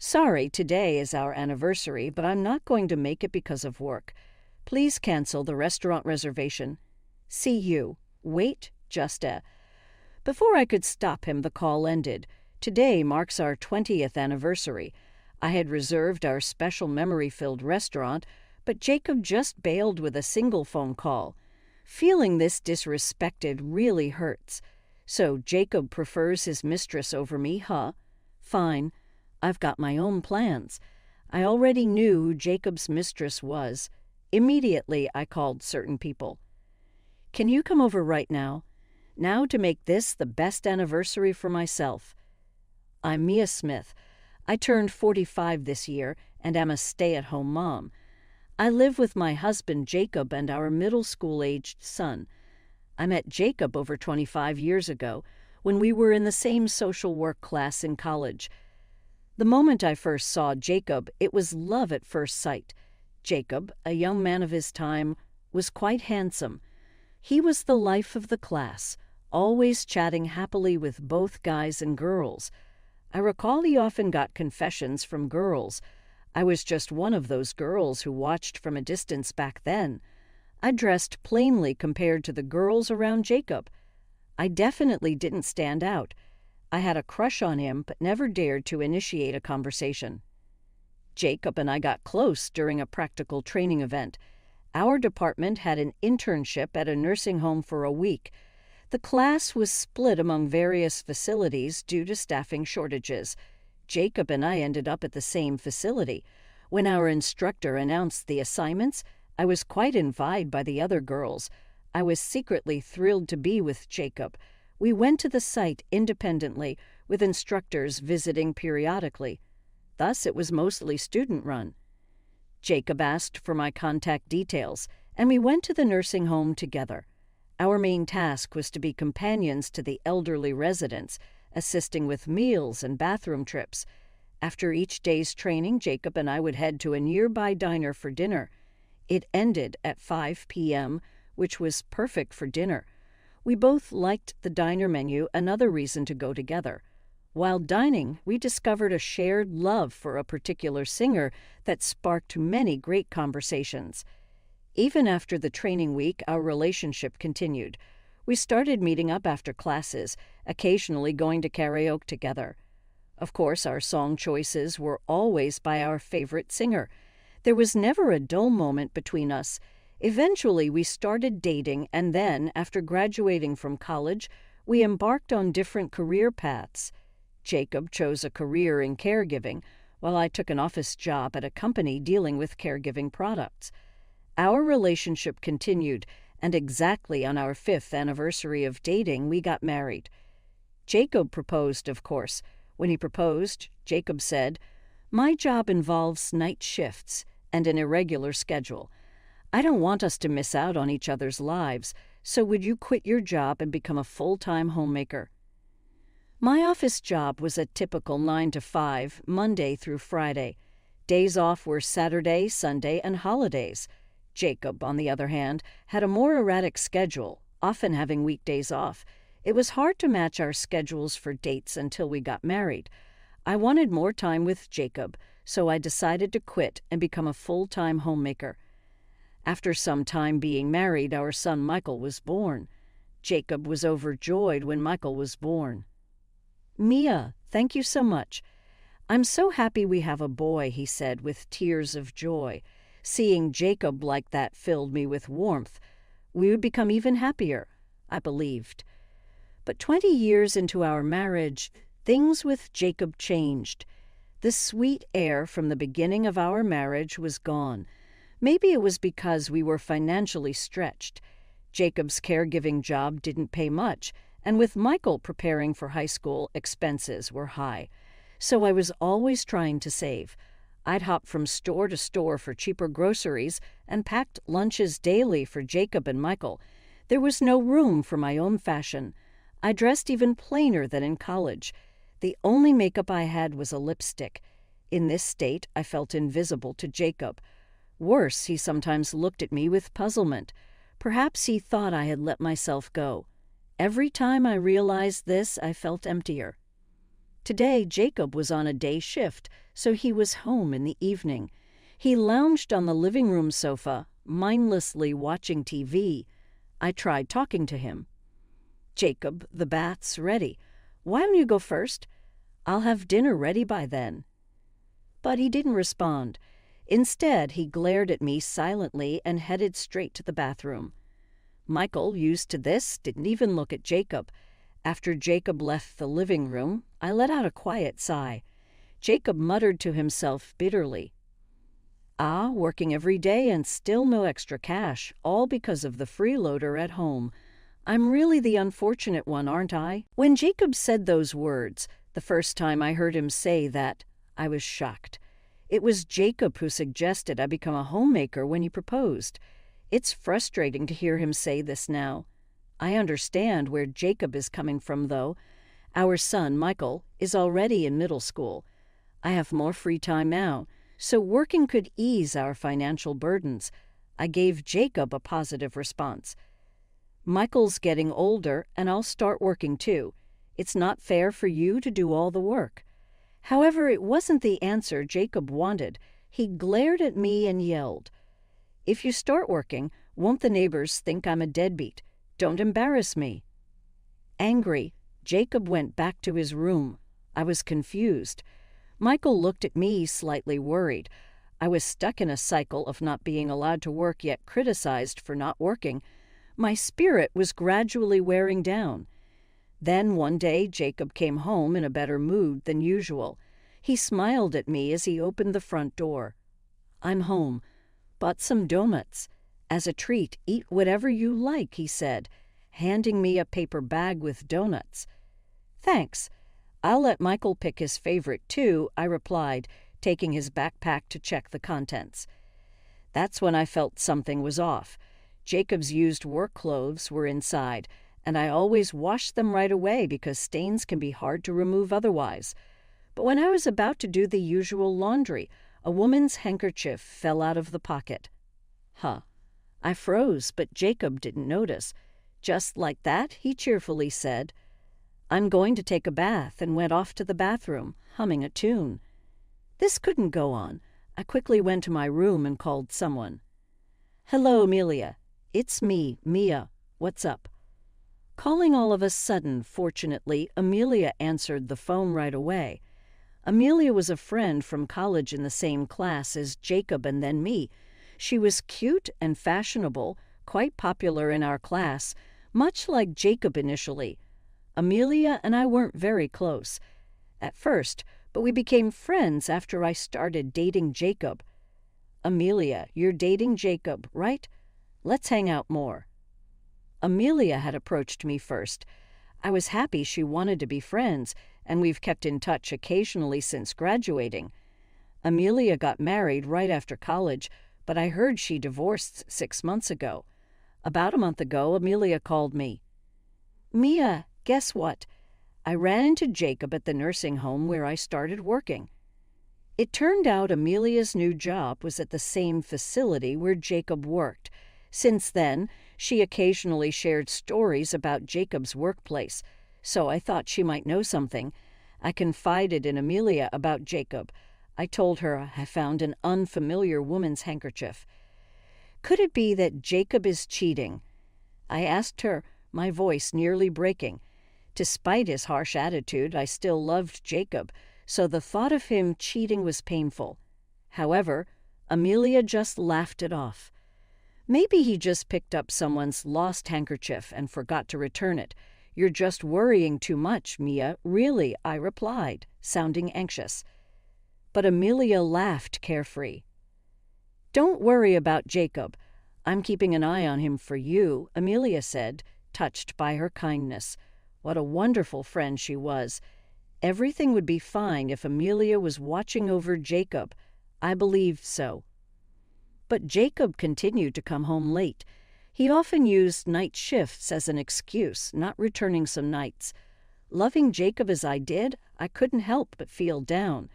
Sorry, today is our anniversary, but I'm not going to make it because of work. Please cancel the restaurant reservation. See you. Wait, just. Before I could stop him, the call ended. Today marks our 20th anniversary. I had reserved our special memory-filled restaurant, but Jacob just bailed with a single phone call. Feeling this disrespected really hurts. So Jacob prefers his mistress over me, huh? Fine. I've got my own plans. I already knew who Jacob's mistress was. Immediately, I called certain people. Can you come over right now? Now to make this the best anniversary for myself. I'm Mia Smith. I turned 45 this year and am a stay-at-home mom. I live with my husband Jacob and our middle school-aged son. I met Jacob over 25 years ago when we were in the same social work class in college. The moment I first saw Jacob, it was love at first sight. Jacob, a young man of his time, was quite handsome. He was the life of the class, always chatting happily with both guys and girls. I recall he often got confessions from girls. I was just one of those girls who watched from a distance back then. I dressed plainly compared to the girls around Jacob. I definitely didn't stand out. I had a crush on him, but never dared to initiate a conversation. Jacob and I got close during a practical training event. Our department had an internship at a nursing home for a week. The class was split among various facilities due to staffing shortages. Jacob and I ended up at the same facility. When our instructor announced the assignments, I was quite envied by the other girls. I was secretly thrilled to be with Jacob. We went to the site independently, with instructors visiting periodically. Thus, it was mostly student-run. Jacob asked for my contact details, and we went to the nursing home together. Our main task was to be companions to the elderly residents, assisting with meals and bathroom trips. After each day's training, Jacob and I would head to a nearby diner for dinner. It ended at 5 p.m., which was perfect for dinner. We both liked the diner menu, another reason to go together. While dining, we discovered a shared love for a particular singer that sparked many great conversations. Even after the training week, our relationship continued. We started meeting up after classes, occasionally going to karaoke together. Of course, our song choices were always by our favorite singer. There was never a dull moment between us. Eventually, we started dating, and then, after graduating from college, we embarked on different career paths. Jacob chose a career in caregiving, while I took an office job at a company dealing with caregiving products. Our relationship continued, and exactly on our 5th anniversary of dating, we got married. Jacob proposed, of course. When he proposed, Jacob said, "My job involves night shifts and an irregular schedule. I don't want us to miss out on each other's lives, so would you quit your job and become a full-time homemaker?" My office job was a typical 9 to 5, Monday through Friday. Days off were Saturday, Sunday, and holidays. Jacob, on the other hand, had a more erratic schedule, often having weekdays off. It was hard to match our schedules for dates until we got married. I wanted more time with Jacob, so I decided to quit and become a full-time homemaker. After some time being married, our son Michael was born. Jacob was overjoyed when Michael was born. "Mia, thank you so much. I'm so happy we have a boy," he said with tears of joy. Seeing Jacob like that filled me with warmth. We would become even happier, I believed. But 20 years into our marriage, things with Jacob changed. The sweet air from the beginning of our marriage was gone. Maybe it was because we were financially stretched. Jacob's caregiving job didn't pay much, and with Michael preparing for high school, expenses were high. So I was always trying to save. I'd hop from store to store for cheaper groceries and packed lunches daily for Jacob and Michael. There was no room for my own fashion. I dressed even plainer than in college. The only makeup I had was a lipstick. In this state, I felt invisible to Jacob. Worse, he sometimes looked at me with puzzlement. Perhaps he thought I had let myself go. Every time I realized this, I felt emptier. Today, Jacob was on a day shift, so he was home in the evening. He lounged on the living room sofa, mindlessly watching TV. I tried talking to him. "Jacob, the bath's ready. Why don't you go first? I'll have dinner ready by then." But he didn't respond. Instead, he glared at me silently and headed straight to the bathroom. Michael, used to this, didn't even look at Jacob. After Jacob left the living room, I let out a quiet sigh. Jacob muttered to himself bitterly. "Ah, working every day and still no extra cash, all because of the freeloader at home. I'm really the unfortunate one, aren't I?" When Jacob said those words, the first time I heard him say that, I was shocked. It was Jacob who suggested I become a homemaker when he proposed. It's frustrating to hear him say this now. I understand where Jacob is coming from, though. Our son, Michael, is already in middle school. I have more free time now, so working could ease our financial burdens. I gave Jacob a positive response. "Michael's getting older, and I'll start working too. It's not fair for you to do all the work." However, it wasn't the answer Jacob wanted. He glared at me and yelled, "If you start working, won't the neighbors think I'm a deadbeat? Don't embarrass me." Angry, Jacob went back to his room. I was confused. Michael looked at me, slightly worried. I was stuck in a cycle of not being allowed to work yet criticized for not working. My spirit was gradually wearing down. Then one day Jacob came home in a better mood than usual. He smiled at me as he opened the front door. "I'm home. Bought some donuts. As a treat, eat whatever you like," he said, handing me a paper bag with donuts. "Thanks. I'll let Michael pick his favorite too," I replied, taking his backpack to check the contents. That's when I felt something was off. Jacob's used work clothes were inside, and I always wash them right away because stains can be hard to remove otherwise. But when I was about to do the usual laundry, a woman's handkerchief fell out of the pocket. Huh. I froze, but Jacob didn't notice. "Just like that," he cheerfully said. "I'm going to take a bath," and went off to the bathroom, humming a tune. This couldn't go on. I quickly went to my room and called someone. "Hello, Amelia. It's me, Mia. What's up?" Calling all of a sudden, fortunately, Amelia answered the phone right away. Amelia was a friend from college in the same class as Jacob and then me. She was cute and fashionable, quite popular in our class, much like Jacob initially. Amelia and I weren't very close at first, but we became friends after I started dating Jacob. "Amelia, you're dating Jacob, right? Let's hang out more." Amelia had approached me first. I was happy she wanted to be friends, and we've kept in touch occasionally since graduating. Amelia got married right after college, but I heard she divorced 6 months ago. About a month ago, Amelia called me. "Mia, guess what? I ran into Jacob at the nursing home where I started working." It turned out Amelia's new job was at the same facility where Jacob worked. Since then, she occasionally shared stories about Jacob's workplace, so I thought she might know something. I confided in Amelia about Jacob. I told her I found an unfamiliar woman's handkerchief. Could it be that Jacob is cheating? I asked her, my voice nearly breaking. Despite his harsh attitude, I still loved Jacob, so the thought of him cheating was painful. However, Amelia just laughed it off. "Maybe he just picked up someone's lost handkerchief and forgot to return it. You're just worrying too much, Mia. Really," I replied, sounding anxious. But Amelia laughed carefree. "Don't worry about Jacob. I'm keeping an eye on him for you," Amelia said, touched by her kindness. What a wonderful friend she was. Everything would be fine if Amelia was watching over Jacob. I believed so. But Jacob continued to come home late. He often used night shifts as an excuse, not returning some nights. Loving Jacob as I did, I couldn't help but feel down.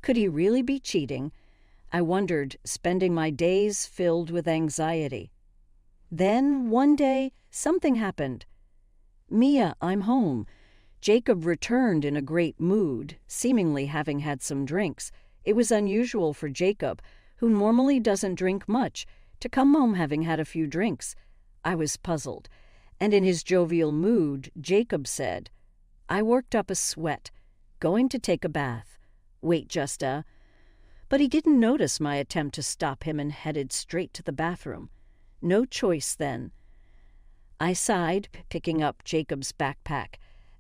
Could he really be cheating? I wondered, spending my days filled with anxiety. Then, one day, something happened. "Mia, I'm home. Jacob returned in a great mood, seemingly having had some drinks. It was unusual for Jacob, who normally doesn't drink much, to come home having had a few drinks. I was puzzled, and in his jovial mood, Jacob said, "I worked up a sweat. Going to take a bath. Wait just a—" But he didn't notice my attempt to stop him and headed straight to the bathroom. No choice then. I sighed, picking up Jacob's backpack.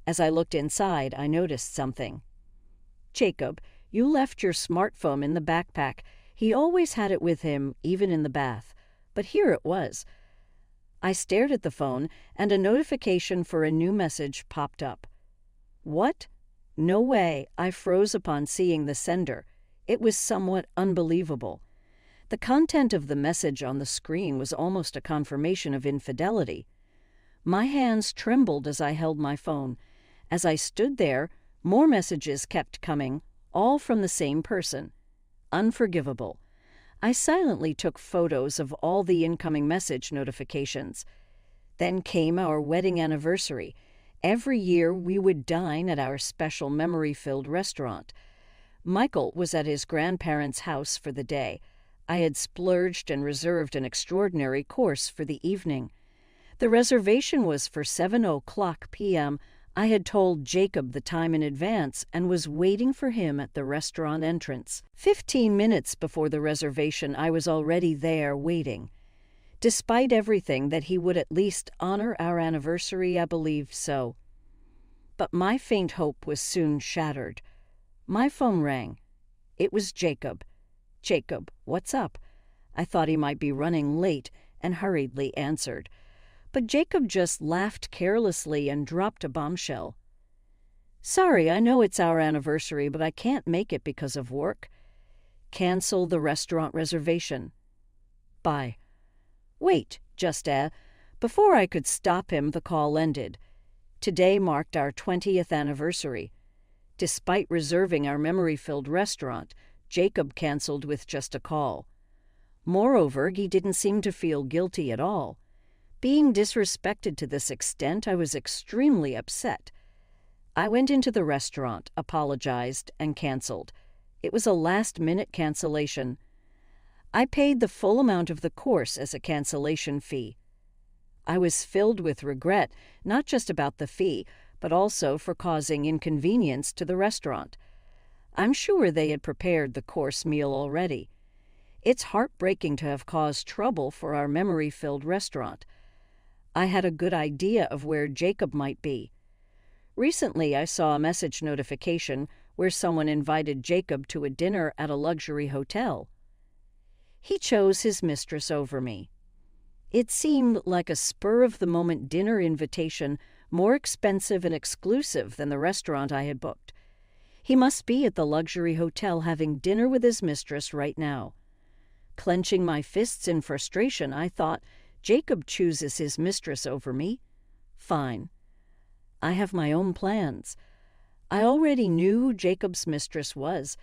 As I looked inside, I noticed something. "Jacob, you left your smartphone in the backpack. He always had it with him, even in the bath. But here it was." I stared at the phone, and a notification for a new message popped up. What? No way. I froze upon seeing the sender. It was somewhat unbelievable. The content of the message on the screen was almost a confirmation of infidelity. My hands trembled as I held my phone. As I stood there, more messages kept coming, all from the same person. Unforgivable. I silently took photos of all the incoming message notifications. Then came our wedding anniversary. Every year we would dine at our special memory-filled restaurant. Michael was at his grandparents' house for the day. I had splurged and reserved an extraordinary course for the evening. The reservation was for 7:00 p.m. I had told Jacob the time in advance and was waiting for him at the restaurant entrance. 15 minutes before the reservation, I was already there waiting. Despite everything, that he would at least honor our anniversary, I believed so. But my faint hope was soon shattered. My phone rang. It was Jacob. "Jacob, what's up?" I thought he might be running late and hurriedly answered. But Jacob just laughed carelessly and dropped a bombshell. "Sorry, I know it's our anniversary, but I can't make it because of work. Cancel the restaurant reservation. Bye." Wait, just before I could stop him, the call ended. Today marked our 20th anniversary. Despite reserving our memory-filled restaurant, Jacob canceled with just a call. Moreover, he didn't seem to feel guilty at all. Being disrespected to this extent, I was extremely upset. I went into the restaurant, apologized, and canceled. It was a last-minute cancellation. I paid the full amount of the course as a cancellation fee. I was filled with regret, not just about the fee, but also for causing inconvenience to the restaurant. I'm sure they had prepared the course meal already. It's heartbreaking to have caused trouble for our memory-filled restaurant. I had a good idea of where Jacob might be. Recently, I saw a message notification where someone invited Jacob to a dinner at a luxury hotel. He chose his mistress over me. It seemed like a spur-of-the-moment dinner invitation, more expensive and exclusive than the restaurant I had booked. He must be at the luxury hotel having dinner with his mistress right now. Clenching my fists in frustration, I thought, Jacob chooses his mistress over me. Fine. I have my own plans. I already knew who Jacob's mistress was.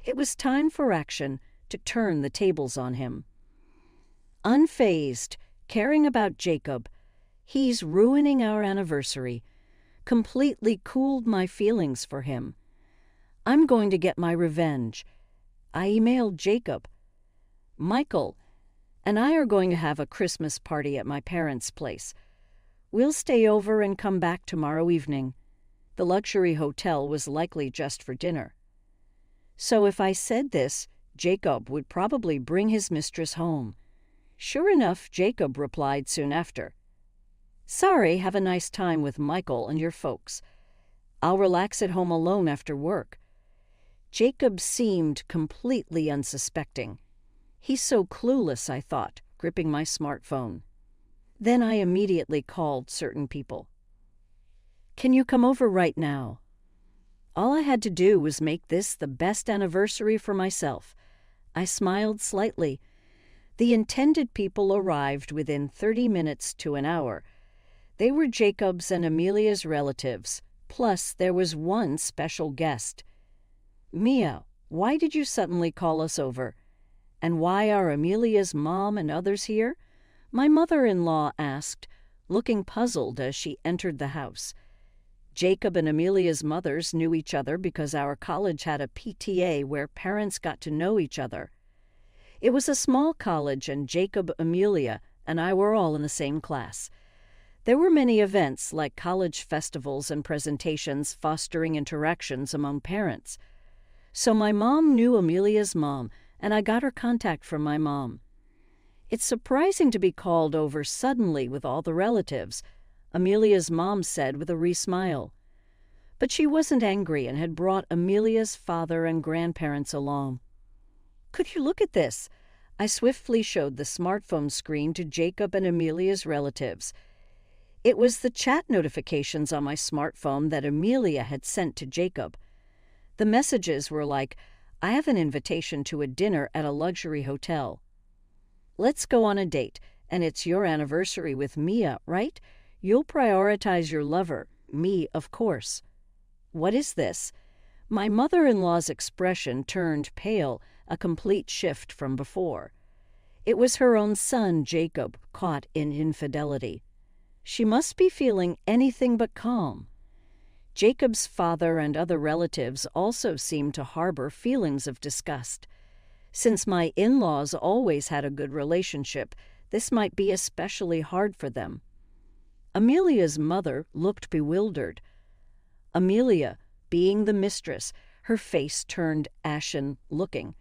It was time for action, to turn the tables on him. Unfazed, caring about Jacob, he's ruining our anniversary, completely cooled my feelings for him. I'm going to get my revenge. I emailed Jacob. Michael and I are going to have a Christmas party at my parents' place. We'll stay over and come back tomorrow evening. The luxury hotel was likely just for dinner. So if I said this, Jacob would probably bring his mistress home. Sure enough, Jacob replied soon after. "Sorry, have a nice time with Michael and your folks. I'll relax at home alone after work." Jacob seemed completely unsuspecting. He's so clueless, I thought, gripping my smartphone. Then I immediately called certain people. "Can you come over right now?" All I had to do was make this the best anniversary for myself. I smiled slightly. The intended people arrived within 30 minutes to an hour. They were Jacob's and Amelia's relatives, plus there was one special guest. "Mia, why did you suddenly call us over? And why are Amelia's mom and others here?" my mother-in-law asked, looking puzzled as she entered the house. Jacob and Amelia's mothers knew each other because our college had a PTA where parents got to know each other. It was a small college, and Jacob, Amelia, and I were all in the same class. There were many events like college festivals and presentations fostering interactions among parents. So my mom knew Amelia's mom, and I got her contact from my mom. It's surprising to be called over suddenly with all the relatives, Amelia's mom said with a wry smile. But she wasn't angry and had brought Amelia's father and grandparents along. Could you look at this? I swiftly showed the smartphone screen to Jacob and Amelia's relatives. It was the chat notifications on my smartphone that Amelia had sent to Jacob. The messages were like, "I have an invitation to a dinner at a luxury hotel. Let's go on a date, and it's your anniversary with Mia, right? You'll prioritize your lover, me, of course." What is this? My mother-in-law's expression turned pale, a complete shift from before. It was her own son, Jacob, caught in infidelity. She must be feeling anything but calm. Jacob's father and other relatives also seemed to harbor feelings of disgust. Since my in-laws always had a good relationship, this might be especially hard for them. Amelia's mother looked bewildered. Amelia, being the mistress, her face turned ashen looking,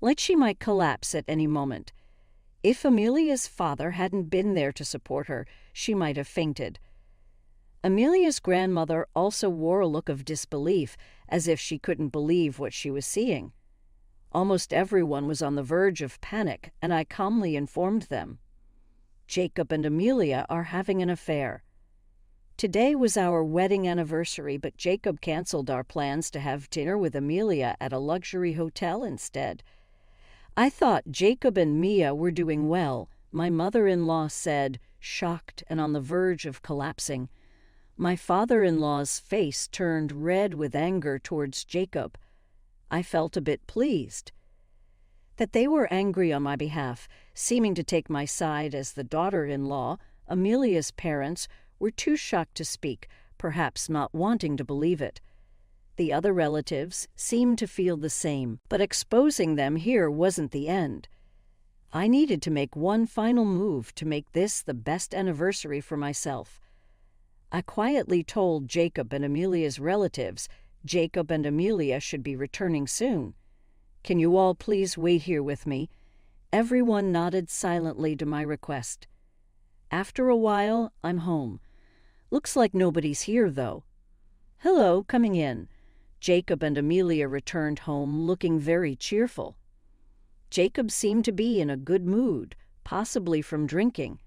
like she might collapse at any moment. If Amelia's father hadn't been there to support her, she might have fainted. Amelia's grandmother also wore a look of disbelief, as if she couldn't believe what she was seeing. Almost everyone was on the verge of panic, and I calmly informed them. Jacob and Amelia are having an affair. Today was our wedding anniversary, but Jacob canceled our plans to have dinner with Amelia at a luxury hotel instead. I thought Jacob and Mia were doing well, my mother-in-law said, shocked and on the verge of collapsing. My father-in-law's face turned red with anger towards Jacob. I felt a bit pleased. That they were angry on my behalf, seeming to take my side as the daughter-in-law, Amelia's parents, were too shocked to speak, perhaps not wanting to believe it. The other relatives seemed to feel the same, but exposing them here wasn't the end. I needed to make one final move to make this the best anniversary for myself. I quietly told Jacob and Amelia's relatives Jacob and Amelia should be returning soon. Can you all please wait here with me? Everyone nodded silently to my request. After a while, I'm home. Looks like nobody's here, though. Hello, coming in. Jacob and Amelia returned home looking very cheerful. Jacob seemed to be in a good mood, possibly from drinking.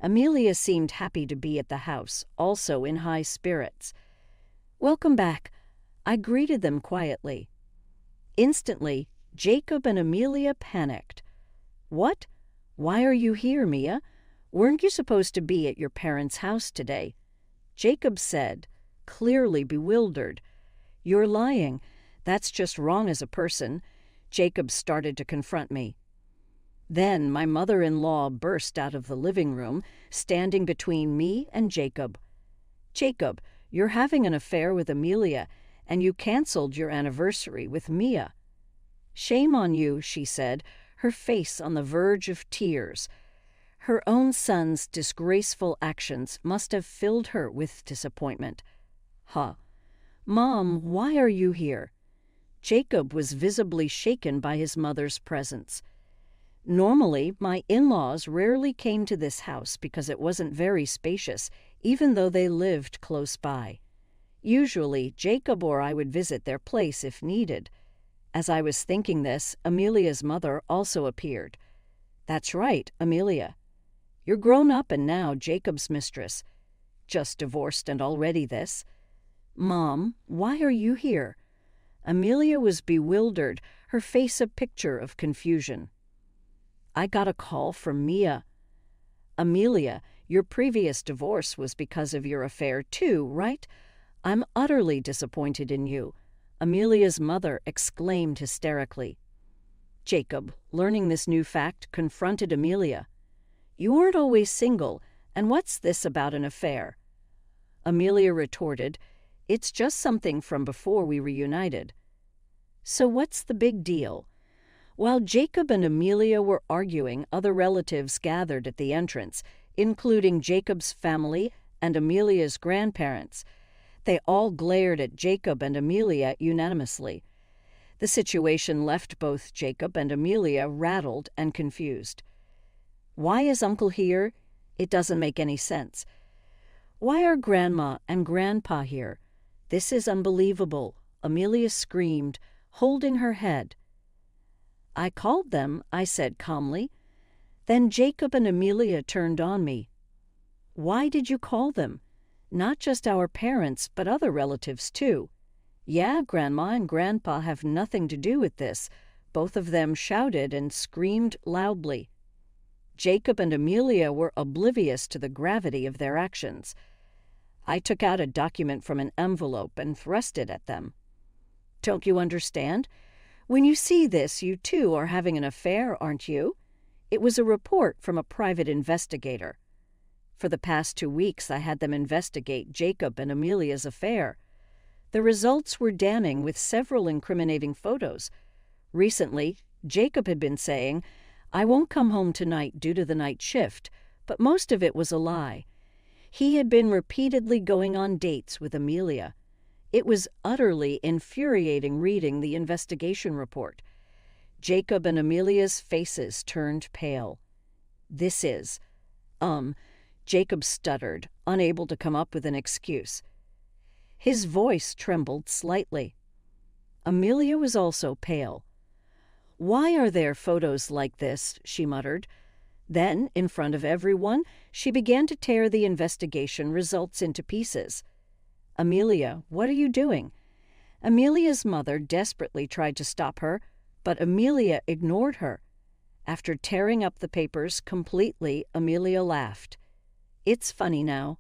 Amelia seemed happy to be at the house, also in high spirits. Welcome back. I greeted them quietly. Instantly, Jacob and Amelia panicked. What? Why are you here, Mia? Weren't you supposed to be at your parents' house today? Jacob said, clearly bewildered. You're lying. That's just wrong as a person. Jacob started to confront me. Then my mother-in-law burst out of the living room, standing between me and Jacob. Jacob, you're having an affair with Amelia, and you canceled your anniversary with Mia. Shame on you, she said, her face on the verge of tears. Her own son's disgraceful actions must have filled her with disappointment. Mom, why are you here? Jacob was visibly shaken by his mother's presence. Normally, my in-laws rarely came to this house because it wasn't very spacious, even though they lived close by. Usually, Jacob or I would visit their place if needed. As I was thinking this, Amelia's mother also appeared. That's right, Amelia. You're grown up and now Jacob's mistress. Just divorced and already this. Mom, why are you here? Amelia was bewildered, her face a picture of confusion. I got a call from Mia. Amelia, your previous divorce was because of your affair too, right? I'm utterly disappointed in you, Amelia's mother exclaimed hysterically. Jacob, learning this new fact, confronted Amelia. You weren't always single, and what's this about an affair? Amelia retorted, "It's just something from before we reunited." So what's the big deal? While Jacob and Amelia were arguing, other relatives gathered at the entrance, including Jacob's family and Amelia's grandparents. They all glared at Jacob and Amelia unanimously. The situation left both Jacob and Amelia rattled and confused. Why is Uncle here? It doesn't make any sense. Why are Grandma and Grandpa here? This is unbelievable, Amelia screamed, holding her head. I called them, I said calmly. Then Jacob and Amelia turned on me. Why did you call them? Not just our parents, but other relatives too. Yeah, Grandma and Grandpa have nothing to do with this. Both of them shouted and screamed loudly. Jacob and Amelia were oblivious to the gravity of their actions. I took out a document from an envelope and thrust it at them. Don't you understand? When you see this, you too are having an affair, aren't you? It was a report from a private investigator. For the past 2 weeks, I had them investigate Jacob and Amelia's affair. The results were damning with several incriminating photos. Recently, Jacob had been saying, "I won't come home tonight due to the night shift," but most of it was a lie. He had been repeatedly going on dates with Amelia. It was utterly infuriating reading the investigation report. Jacob and Amelia's faces turned pale. This is, Jacob stuttered, unable to come up with an excuse. His voice trembled slightly. Amelia was also pale. Why are there photos like this? She muttered. Then, in front of everyone, she began to tear the investigation results into pieces. Amelia, what are you doing? Amelia's mother desperately tried to stop her, but Amelia ignored her. After tearing up the papers completely, Amelia laughed. It's funny now.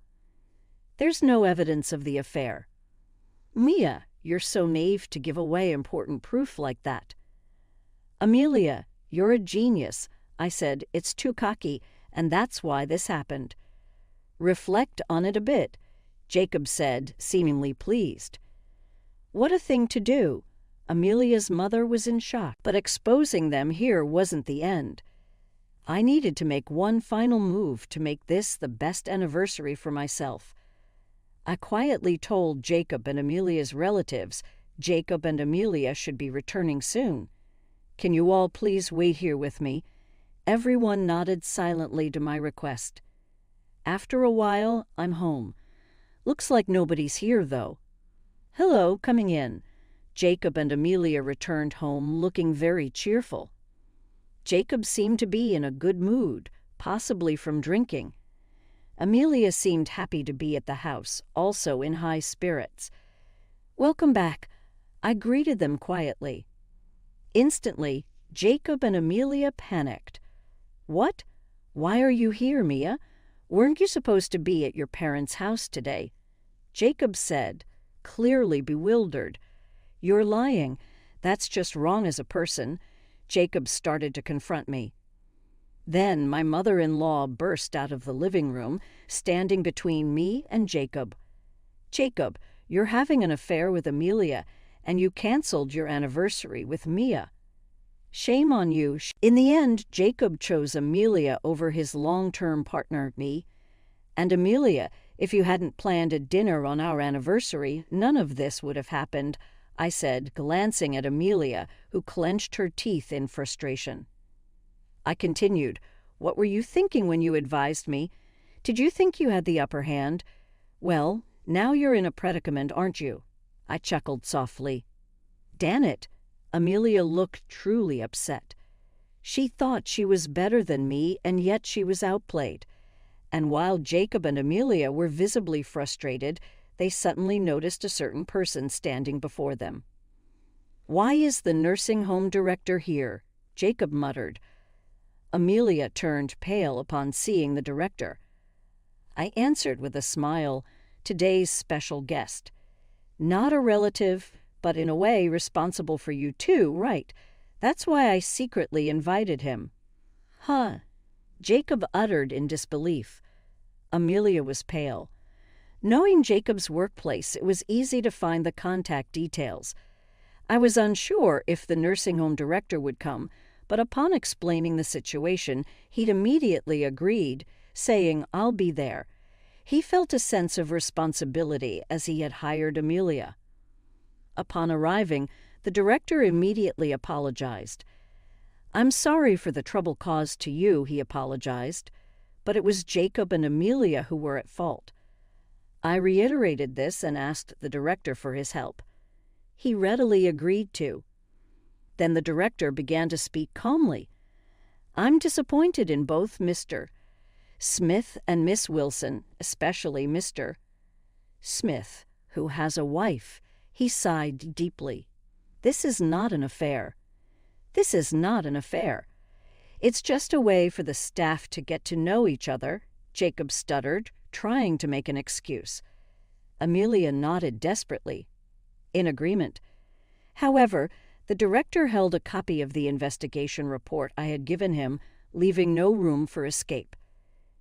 There's no evidence of the affair. Mia, you're so naive to give away important proof like that. Amelia, you're a genius. I said, it's too cocky, and that's why this happened. Reflect on it a bit, Jacob said, seemingly pleased. What a thing to do. Amelia's mother was in shock, but exposing them here wasn't the end. I needed to make one final move to make this the best anniversary for myself. I quietly told Jacob and Amelia's relatives Jacob and Amelia should be returning soon. Can you all please wait here with me? Everyone nodded silently to my request. After a while, I'm home. Looks like nobody's here, though. Hello, coming in. Jacob and Amelia returned home looking very cheerful. Jacob seemed to be in a good mood, possibly from drinking. Amelia seemed happy to be at the house, also in high spirits. Welcome back. I greeted them quietly. Instantly, Jacob and Amelia panicked. What? Why are you here, Mia? Weren't you supposed to be at your parents' house today? Jacob said, clearly bewildered. You're lying. That's just wrong as a person. Jacob started to confront me. Then my mother-in-law burst out of the living room, standing between me and Jacob. Jacob, you're having an affair with Amelia, and you canceled your anniversary with Mia. Shame on you. In the end, Jacob chose Amelia over his long-term partner, me. And Amelia, if you hadn't planned a dinner on our anniversary, none of this would have happened, I said, glancing at Amelia, who clenched her teeth in frustration. I continued, what were you thinking when you advised me? Did you think you had the upper hand? Well, now you're in a predicament, aren't you? I chuckled softly. Damn it! Amelia looked truly upset. She thought she was better than me, and yet she was outplayed. And while Jacob and Amelia were visibly frustrated, they suddenly noticed a certain person standing before them. Why is the nursing home director here? Jacob muttered. Amelia turned pale upon seeing the director. I answered with a smile, today's special guest. Not a relative, but in a way responsible for you too, right? That's why I secretly invited him. Huh? Jacob uttered in disbelief. Amelia was pale. Knowing Jacob's workplace, it was easy to find the contact details. I was unsure if the nursing home director would come, but upon explaining the situation, he'd immediately agreed, saying, "I'll be there." He felt a sense of responsibility as he had hired Amelia. Upon arriving, the director immediately apologized. "I'm sorry for the trouble caused to you," he apologized, "but it was Jacob and Amelia who were at fault." I reiterated this and asked the director for his help. He readily agreed to. Then the director began to speak calmly. "I'm disappointed in both Mr. Smith and Miss Wilson, especially Mr. Smith, who has a wife." He sighed deeply. "This is not an affair. This is not an affair. It's just a way for the staff to get to know each other," Jacob stuttered, trying to make an excuse. Amelia nodded desperately, in agreement. However, the director held a copy of the investigation report I had given him, leaving no room for escape.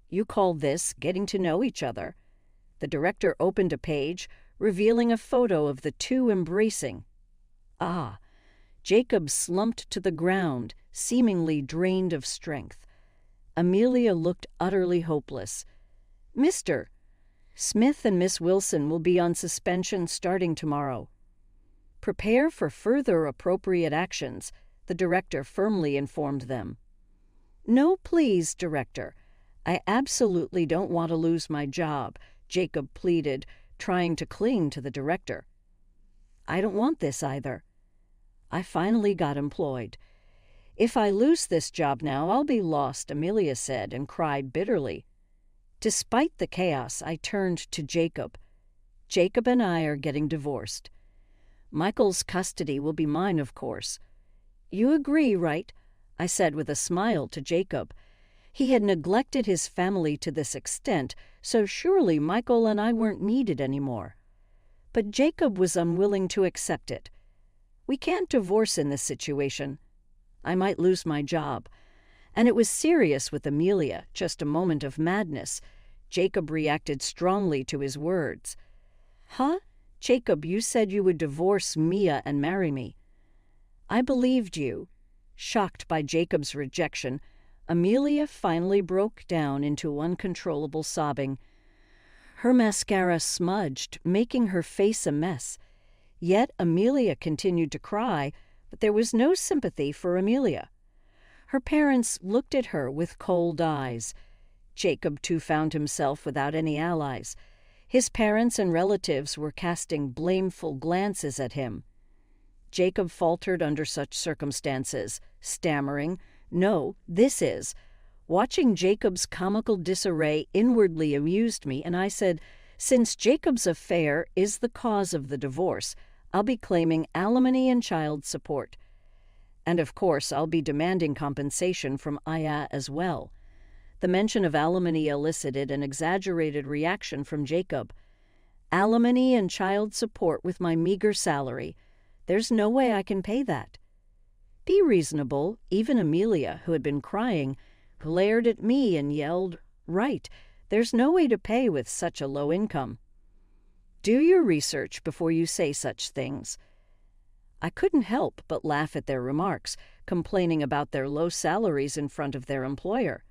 "You call this getting to know each other?" The director opened a page, revealing a photo of the two embracing. Ah! Jacob slumped to the ground, seemingly drained of strength. Amelia looked utterly hopeless. "Mr. Smith and Miss Wilson will be on suspension starting tomorrow. Prepare for further appropriate actions," the director firmly informed them. "No, please, director. I absolutely don't want to lose my job," Jacob pleaded, trying to cling to the director. "I don't want this either. I finally got employed. If I lose this job now, I'll be lost," Amelia said and cried bitterly. Despite the chaos, I turned to Jacob. "Jacob and I are getting divorced. Michael's custody will be mine, of course. You agree, right?" I said with a smile to Jacob. He had neglected his family to this extent, so surely Michael and I weren't needed anymore. But Jacob was unwilling to accept it. "We can't divorce in this situation. I might lose my job." And it was serious with Amelia, just a moment of madness. Jacob reacted strongly to his words. "Huh? Jacob, you said you would divorce Mia and marry me." I believed you. Shocked by Jacob's rejection, Amelia finally broke down into uncontrollable sobbing. Her mascara smudged, making her face a mess. Yet Amelia continued to cry, but there was no sympathy for Amelia. Her parents looked at her with cold eyes. Jacob, too, found himself without any allies. His parents and relatives were casting blameful glances at him. Jacob faltered under such circumstances, stammering, "No, this is." Watching Jacob's comical disarray inwardly amused me, and I said, "Since Jacob's affair is the cause of the divorce, I'll be claiming alimony and child support. And of course, I'll be demanding compensation from Aya as well." The mention of alimony elicited an exaggerated reaction from Jacob. "Alimony and child support with my meager salary. There's no way I can pay that." "Be reasonable." Even Amelia, who had been crying, glared at me and yelled, "Right, there's no way to pay with such a low income." "Do your research before you say such things." I couldn't help but laugh at their remarks, complaining about their low salaries in front of their employer.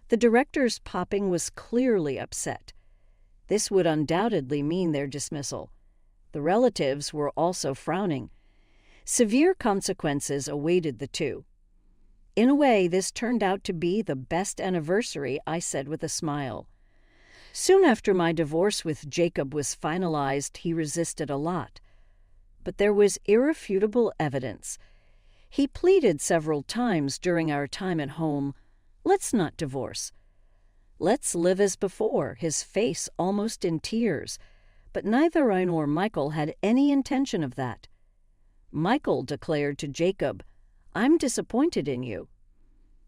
The director's popping was clearly upset. This would undoubtedly mean their dismissal. The relatives were also frowning. Severe consequences awaited the two. "In a way, this turned out to be the best anniversary," I said with a smile. Soon after my divorce with Jacob was finalized, he resisted a lot. But there was irrefutable evidence. He pleaded several times during our time at home, "Let's not divorce. Let's live as before," his face almost in tears. But neither I nor Michael had any intention of that. Michael declared to Jacob, "I'm disappointed in you.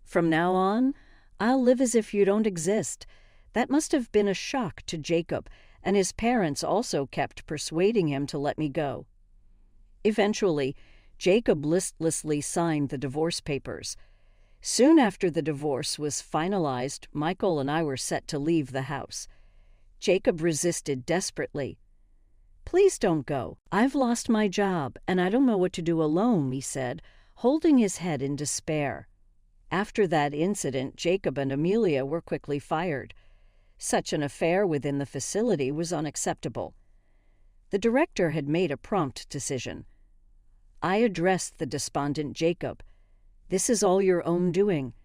From now on, I'll live as if you don't exist." That must have been a shock to Jacob, and his parents also kept persuading him to let me go. Eventually, Jacob listlessly signed the divorce papers. Soon after the divorce was finalized, Michael and I were set to leave the house. Jacob resisted desperately. "Please don't go. I've lost my job, and I don't know what to do alone," he said, holding his head in despair. After that incident, Jacob and Amelia were quickly fired. Such an affair within the facility was unacceptable. The director had made a prompt decision. I addressed the despondent Jacob. "This is all your own doing.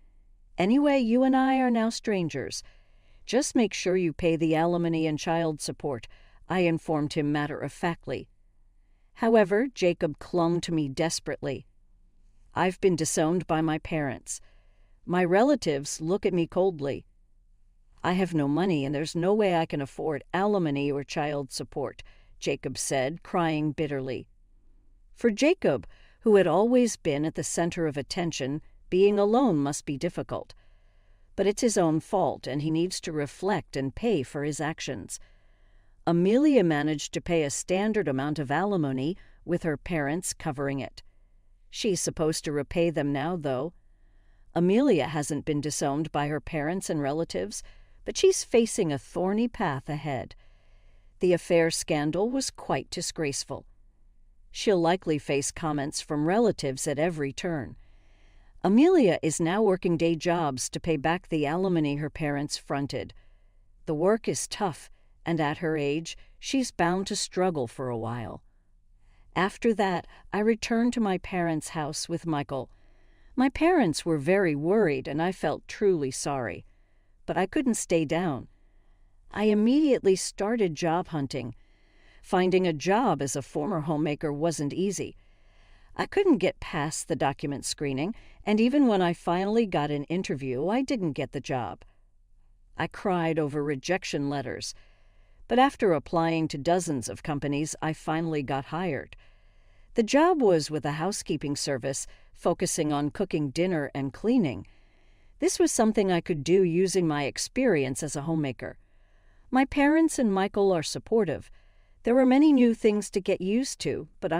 Anyway, you and I are now strangers. Just make sure you pay the alimony and child support," I informed him matter-of-factly. However, Jacob clung to me desperately. "I've been disowned by my parents. My relatives look at me coldly. I have no money, and there's no way I can afford alimony or child support," Jacob said, crying bitterly. For Jacob, who had always been at the center of attention, being alone must be difficult. But it's his own fault, and he needs to reflect and pay for his actions. Amelia managed to pay a standard amount of alimony, with her parents covering it. She's supposed to repay them now, though. Amelia hasn't been disowned by her parents and relatives, but she's facing a thorny path ahead. The affair scandal was quite disgraceful. She'll likely face comments from relatives at every turn. Amelia is now working day jobs to pay back the alimony her parents fronted. The work is tough, and at her age, she's bound to struggle for a while. After that, I returned to my parents' house with Michael. My parents were very worried, and I felt truly sorry. But I couldn't stay down. I immediately started job hunting. Finding a job as a former homemaker wasn't easy. I couldn't get past the document screening, and even when I finally got an interview, I didn't get the job. I cried over rejection letters. But after applying to dozens of companies, I finally got hired. The job was with a housekeeping service focusing on cooking dinner and cleaning. This was something I could do using my experience as a homemaker. My parents and Michael are supportive. There were many new things to get used to, but